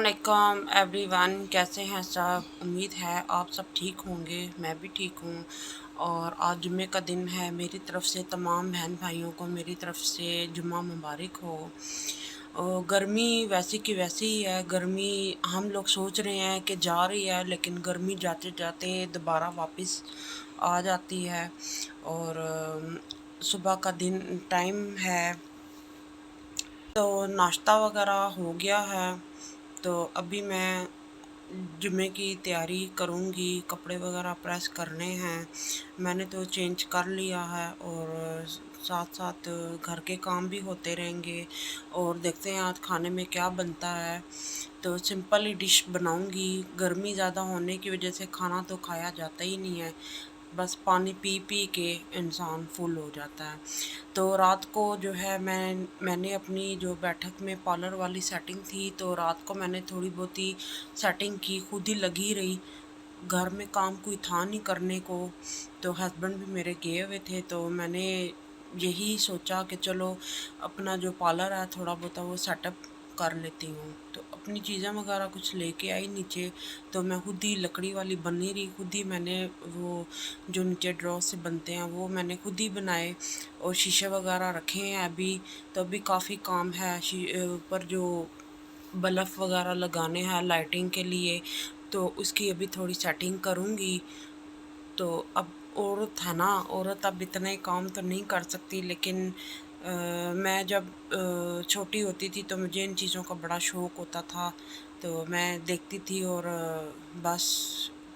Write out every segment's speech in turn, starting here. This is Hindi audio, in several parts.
अस्सलामुअलैकुम एवरीवन, कैसे हैं सब। उम्मीद है आप सब ठीक होंगे। मैं भी ठीक हूँ। और आज जुम्मे का दिन है। मेरी तरफ़ से तमाम बहन भाइयों को मेरी तरफ़ से जुम्मा मुबारक हो। और गर्मी वैसी की वैसी ही है। गर्मी हम लोग सोच रहे हैं कि जा रही है, लेकिन गर्मी जाते जाते दोबारा वापस आ जाती है। और सुबह का दिन टाइम है, तो नाश्ता वगैरह हो गया है। तो अभी मैं जुम्मे की तैयारी करूँगी। कपड़े वगैरह प्रेस करने हैं। मैंने तो चेंज कर लिया है और साथ साथ घर के काम भी होते रहेंगे। और देखते हैं आज खाने में क्या बनता है। तो सिंपल ही डिश बनाऊँगी। गर्मी ज़्यादा होने की वजह से खाना तो खाया जाता ही नहीं है। बस पानी पी पी के इंसान फुल हो जाता है। तो रात को जो है मैंने अपनी जो बैठक में पार्लर वाली सेटिंग थी, तो रात को मैंने थोड़ी बहुत ही सेटिंग की, खुद ही लगी रही। घर में काम कोई था नहीं करने को, तो हस्बैंड भी मेरे गए हुए थे। तो मैंने यही सोचा कि चलो अपना जो पार्लर है थोड़ा बहुत वो सेटअप कर लेती हूँ। तो अपनी चीज़ें वगैरह कुछ लेके आई नीचे। तो मैं खुद ही लकड़ी वाली बनी रही, खुद ही मैंने वो जो नीचे ड्रॉ से बनते हैं वो मैंने खुद ही बनाए। और शीशे वगैरह रखे हैं अभी। तो अभी काफ़ी काम है। ऊपर जो बल्ब वगैरह लगाने हैं लाइटिंग के लिए, तो उसकी अभी थोड़ी सेटिंग करूँगी। तो अब औरत है ना, औरत अब इतने काम तो नहीं कर सकती, लेकिन मैं जब छोटी होती थी तो मुझे इन चीज़ों का बड़ा शौक़ होता था। तो मैं देखती थी और बस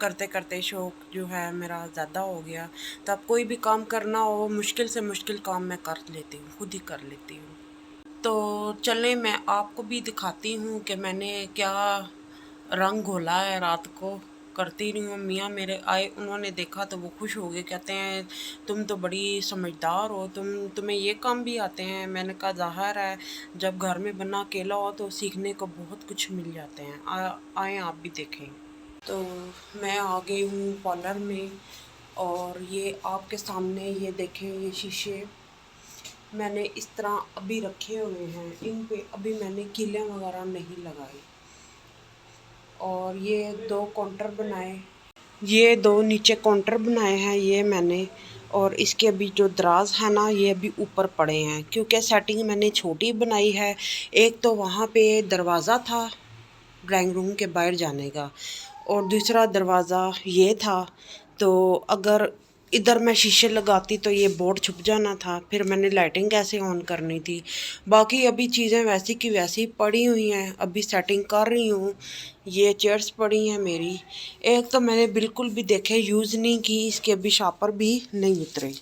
करते करते शौक़ जो है मेरा ज़्यादा हो गया। तो अब कोई भी काम करना हो, मुश्किल से मुश्किल काम मैं कर लेती हूँ, खुद ही कर लेती हूँ। तो चलें मैं आपको भी दिखाती हूँ कि मैंने क्या रंग घोला है रात को। करती रही हूँ। मियाँ मेरे आए, उन्होंने देखा तो वो खुश हो गए, कहते हैं तुम तो बड़ी समझदार हो, तुम्हें ये काम भी आते हैं। मैंने कहा ज़ाहिर है, जब घर में बना अकेला हो तो सीखने को बहुत कुछ मिल जाते हैं। आए आप भी देखें। तो मैं आ गई हूँ पार्लर में, और ये आपके सामने ये देखें, ये शीशे मैंने इस तरह अभी रखे हुए हैं। इन पे अभी मैंने कीलें वगैरह नहीं लगाई। और ये दो काउंटर बनाए, ये दो नीचे काउंटर बनाए हैं ये मैंने। और इसके अभी जो दराज है ना, ये अभी ऊपर पड़े हैं, क्योंकि सेटिंग मैंने छोटी बनाई है। एक तो वहाँ पे दरवाज़ा था ड्राइंग रूम के बाहर जाने का, और दूसरा दरवाज़ा ये था। तो अगर इधर मैं शीशे लगाती तो ये बोर्ड छुप जाना था, फिर मैंने लाइटिंग कैसे ऑन करनी थी। बाकी अभी चीज़ें वैसी की वैसी पड़ी हुई हैं, अभी सेटिंग कर रही हूँ। ये चेयर्स पड़ी हैं मेरी। एक तो मैंने बिल्कुल भी देखे यूज़ नहीं की, इसके अभी शापर भी नहीं उतरे।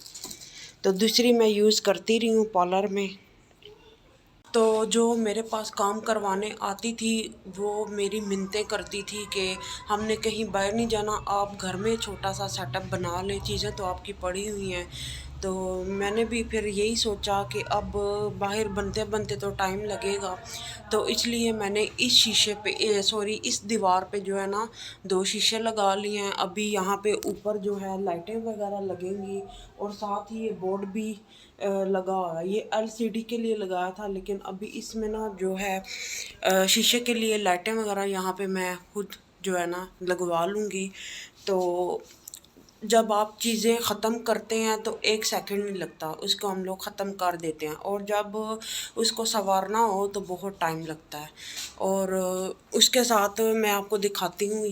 तो दूसरी मैं यूज़ करती रही हूँ पार्लर में। तो जो मेरे पास काम करवाने आती थी, वो मेरी मिन्नतें करती थी कि हमने कहीं बाहर नहीं जाना, आप घर में छोटा सा सेटअप बना लें, चीज़ें तो आपकी पड़ी हुई हैं। तो मैंने भी फिर यही सोचा कि अब बाहर बनते बनते तो टाइम लगेगा। तो इसलिए मैंने इस शीशे पे सॉरी इस दीवार पे जो है ना, दो शीशे लगा लिए हैं। अभी यहाँ पे ऊपर जो है लाइटें वगैरह लगेंगी, और साथ ही ये बोर्ड भी लगा हुआ है। ये एलसीडी के लिए लगाया था, लेकिन अभी इसमें ना जो है शीशे के लिए लाइटें वगैरह यहाँ पे मैं खुद जो है ना लगवा लूँगी। तो जब आप चीज़ें ख़त्म करते हैं तो 1 सेकंड नहीं लगता, उसको हम लोग ख़त्म कर देते हैं। और जब उसको सँवारना हो तो बहुत टाइम लगता है। और उसके साथ मैं आपको दिखाती हूँ,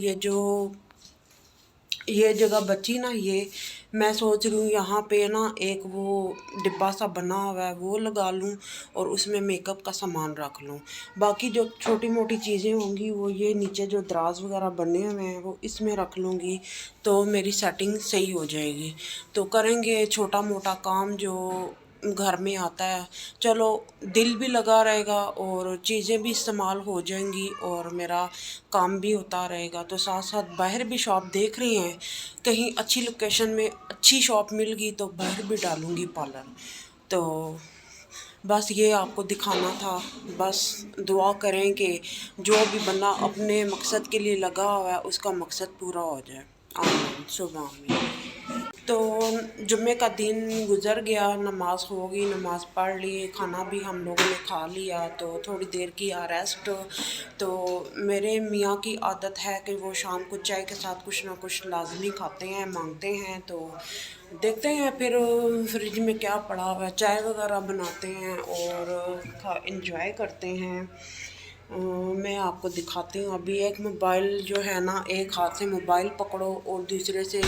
ये जगह बची ना, ये मैं सोच रही हूँ यहाँ पे ना एक वो डिब्बा सा बना हुआ है वो लगा लूँ, और उसमें मेकअप का सामान रख लूँ। बाकी जो छोटी मोटी चीज़ें होंगी वो ये नीचे जो दराज वगैरह बने हुए हैं वो इसमें रख लूँगी, तो मेरी सेटिंग सही हो जाएगी। तो करेंगे छोटा मोटा काम जो घर में आता है, चलो दिल भी लगा रहेगा और चीज़ें भी इस्तेमाल हो जाएंगी, और मेरा काम भी होता रहेगा। तो साथ साथ बाहर भी शॉप देख रही हैं, कहीं अच्छी लोकेशन में अच्छी शॉप मिल गई तो बाहर भी डालूँगी पार्लर। तो बस ये आपको दिखाना था। बस दुआ करें कि जो भी बंदा अपने मकसद के लिए लगा हुआ है उसका मकसद पूरा हो जाए। आमीन सुबह में। तो जुम्मे का दिन गुज़र गया, नमाज़ हो गई, नमाज़ पढ़ ली, खाना भी हम लोगों ने खा लिया, तो थोड़ी देर किया रेस्ट। तो मेरे मियाँ की आदत है कि वो शाम को चाय के साथ कुछ ना कुछ लाज़मी खाते हैं, मांगते हैं। तो देखते हैं फिर फ्रिज में क्या पड़ा हुआ है, चाय वगैरह बनाते हैं और इंजॉय करते हैं। मैं आपको दिखाती हूँ। अभी एक मोबाइल जो है ना, एक हाथ से मोबाइल पकड़ो और दूसरे से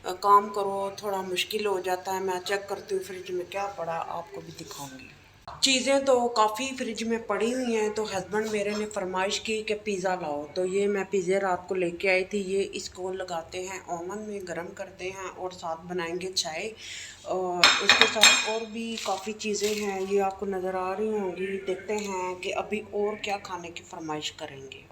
काम करो, थोड़ा मुश्किल हो जाता है। मैं चेक करती हूँ फ्रिज में क्या पड़ा, आपको भी दिखाऊंगी। चीज़ें तो काफ़ी फ्रिज में पड़ी हुई हैं। तो हस्बैंड मेरे ने फरमाइश की कि पिज़्ज़ा लाओ, तो ये मैं पिज़्ज़ा रात को लेके आई थी। ये इसको लगाते हैं ओवन में, गरम करते हैं और साथ बनाएंगे चाय। और उसके साथ और भी काफ़ी चीज़ें हैं, ये आपको नज़र आ रही होंगी। देखते हैं कि अभी और क्या खाने की फरमाइश करेंगे।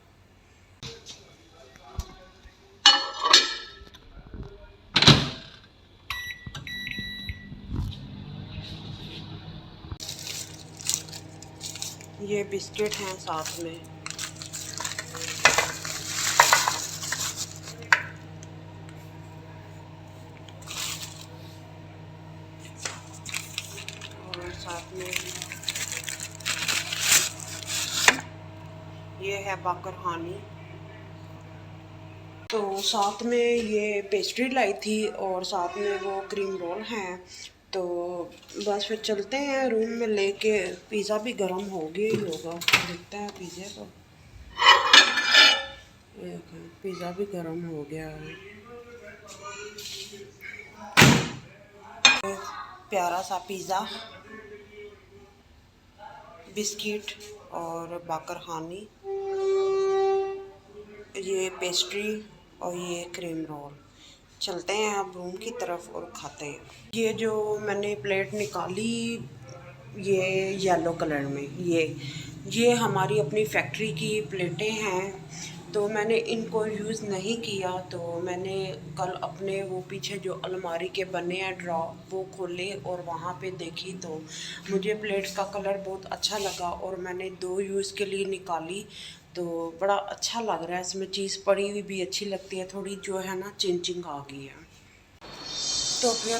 ये बिस्किट हैं साथ में, और साथ में ये है बाकर हानी। तो साथ में ये पेस्ट्री लाई थी और साथ में वो क्रीम रोल हैं। तो बस फिर चलते हैं रूम में लेके। पिज़्ज़ा भी गर्म हो गया ही होगा, देखते हैं पिज़्ज़ा को। पिज़्ज़ा भी गर्म हो गया है। प्यारा सा पिज़्ज़ा, बिस्किट और बाकर हानी, ये पेस्ट्री और ये क्रीम रोल। चलते हैं अब रूम की तरफ और खाते हैं। ये जो मैंने प्लेट निकाली, ये येलो कलर में, ये हमारी अपनी फैक्ट्री की प्लेटें हैं। तो मैंने इनको यूज़ नहीं किया, तो मैंने कल अपने वो पीछे जो अलमारी के बने हैं ड्रॉ, वो खोले और वहाँ पे देखी। तो मुझे प्लेट्स का कलर बहुत अच्छा लगा और मैंने 2 यूज़ के लिए निकाली। तो बड़ा अच्छा लग रहा है, इसमें चीज़ पड़ी हुई भी अच्छी लगती है, थोड़ी जो है ना चिंचिंग आ गई है। तो फिर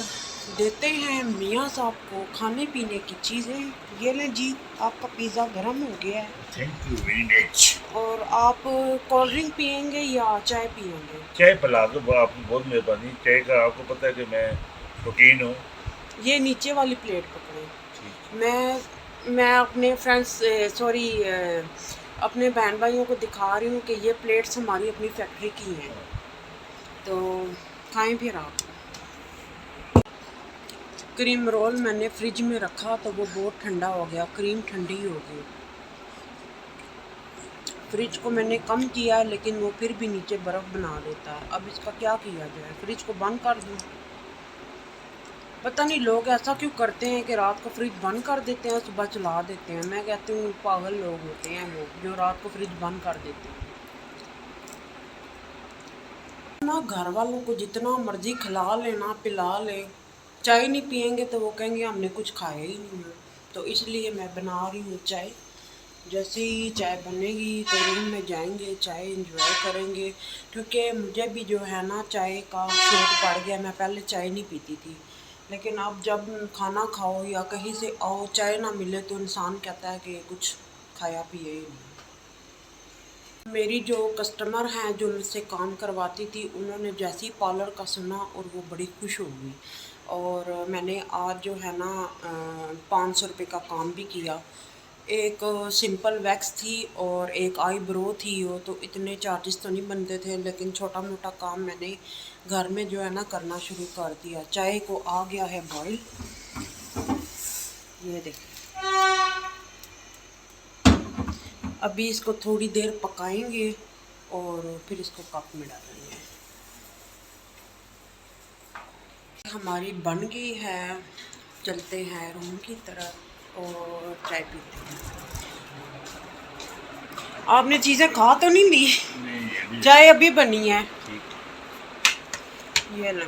देते हैं मियाँ साहब को खाने पीने की चीज़ें। ये लें जी, आपका पिज़्ज़ा गर्म हो गया है। Thank you very much. और आप कोल्ड ड्रिंक पियेंगे या चाय पियेंगे? चाय पिला दो, आपकी बहुत मेहरबानी। चाय का आपको पता है कि मैं शौकीन हूँ। ये नीचे वाली प्लेट पकड़ें। ठीक। मैं अपने फ्रेंड्स सॉरी अपने बहन भाइयों को दिखा रही हूँ कि ये प्लेट्स हमारी अपनी फैक्ट्री की हैं। तो खाएं फिर आप। क्रीम रोल मैंने फ्रिज में रखा तो वो बहुत ठंडा हो गया, क्रीम ठंडी हो गई। फ्रिज को मैंने कम किया लेकिन वो फिर भी नीचे बर्फ़ बना देता है। अब इसका क्या किया जाए? फ्रिज को बंद कर दूँ? पता नहीं लोग ऐसा क्यों करते हैं कि रात को फ्रिज बंद कर देते हैं, सुबह चला देते हैं। मैं कहती हूँ पागल लोग होते हैं लोग जो रात को फ्रिज बंद कर देते हैं। ना घर वालों को जितना मर्जी खिला लेना, पिला ले, चाय नहीं पियेंगे तो वो कहेंगे हमने कुछ खाया ही नहीं है। तो इसलिए मैं बना रही हूँ चाय। जैसे ही चाय बनेगी तो रूम में जाएंगे, चाय इंजॉय करेंगे। क्योंकि मुझे भी जो है ना चाय का शौक पड़ गया। मैं पहले चाय नहीं पीती थी, लेकिन अब जब खाना खाओ या कहीं से आओ चाय ना मिले तो इंसान कहता है कि कुछ खाया पिया ही नहीं। मेरी जो कस्टमर हैं जो मुझसे काम करवाती थी, उन्होंने जैसे ही पार्लर का सुना और वो बड़ी खुश हो गई। और मैंने आज जो है ना 500 रुपये का काम भी किया। एक सिंपल वैक्स थी और एक आईब्रो थी। वो तो इतने चार्जेस तो नहीं बनते थे, लेकिन छोटा मोटा काम मैंने घर में जो है ना करना शुरू कर दिया। चाय को आ गया है बॉयल, ये देखिए। अभी इसको थोड़ी देर पकाएंगे और फिर इसको कप में डालेंगे। हमारी बन गई है। चलते हैं रूम की तरफ और चाय पीते हैं। आपने चीज़ें खा तो नहीं ली? नहीं, चाय अभी बनी है। ये लो।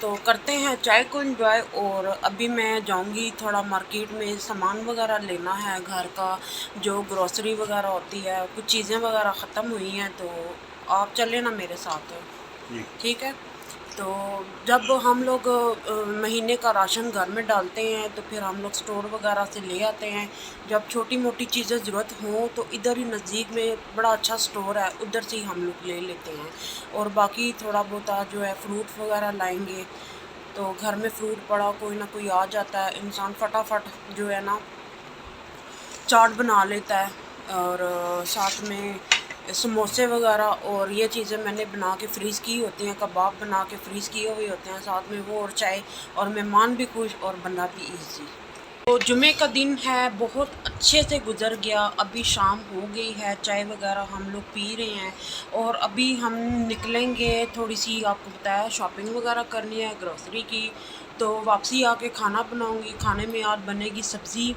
तो करते हैं चाय को एंजॉय। और अभी मैं जाऊंगी थोड़ा मार्केट में, सामान वगैरह लेना है घर का, जो ग्रोसरी वगैरह होती है। कुछ चीज़ें वगैरह ख़त्म हुई हैं तो आप चले ना मेरे साथ, ठीक। ठीक है। तो जब हम लोग महीने का राशन घर में डालते हैं तो फिर हम लोग स्टोर वगैरह से ले आते हैं। जब छोटी मोटी चीज़ें ज़रूरत हों तो इधर ही नज़दीक में बड़ा अच्छा स्टोर है, उधर से ही हम लोग ले लेते हैं। और बाकी थोड़ा बहुत जो है फ्रूट वगैरह लाएंगे तो घर में फ्रूट पड़ा कोई ना कोई आ जाता है, इंसान फटाफट जो है ना चाट बना लेता है। और साथ में समोसे वगैरह और ये चीज़ें मैंने बना के फ्रीज़ की होती हैं, कबाब बना के फ्रीज़ किए हुए होते हैं साथ में वो, और चाय, और मेहमान भी खुश और बंदा भी ईज़ी। तो जुमे का दिन है, बहुत अच्छे से गुजर गया। अभी शाम हो गई है, चाय वगैरह हम लोग पी रहे हैं और अभी हम निकलेंगे, थोड़ी सी आपको बताया शॉपिंग वगैरह करनी है ग्रोसरी की। तो वापसी आके खाना बनाऊंगी, खाने में आज बनेगी सब्ज़ी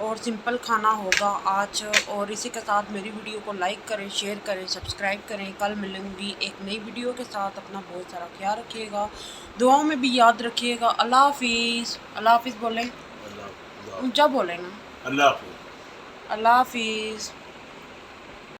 और सिंपल खाना होगा आज। और इसी के साथ मेरी वीडियो को लाइक करें, शेयर करें, सब्सक्राइब करें। कल मिलूँगी एक नई वीडियो के साथ। अपना बहुत सारा ख्याल रखिएगा, दुआओं में भी याद रखिएगा। अल्लाह हाफिज़। अल्लाह हाफिज़ बोलें, अल्लाह ऊँचा बोलें ना। अल्लाह हाफिज़। अल्लाह हाफिज़।